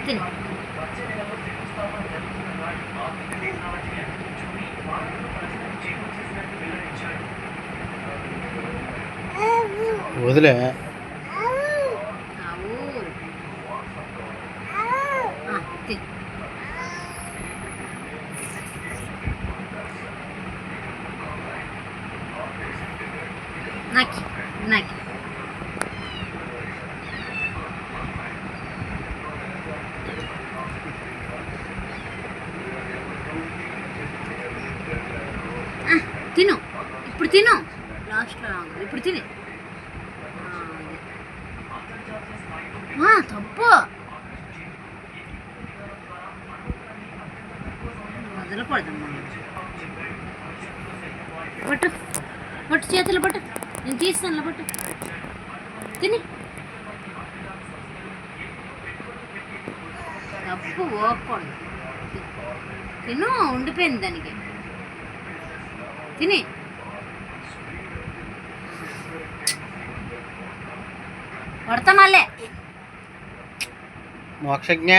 తిను. వదిలే తిను. నాకి నాకి తిను. ఇప్పుడు తిను. లాస్ట్లో ఇప్పుడు తిని. తప్పు వదలకూడదమ్మా. పట్టు పట్టు, చేతులు పట్టు, నేను తీస్తాను. పట్టు తిని. తప్పు ఓపండి. తిను, ఉండిపోయింది దానికి. తిని. కొడతా మళ్ళీ. మోక్షజ్ఞ.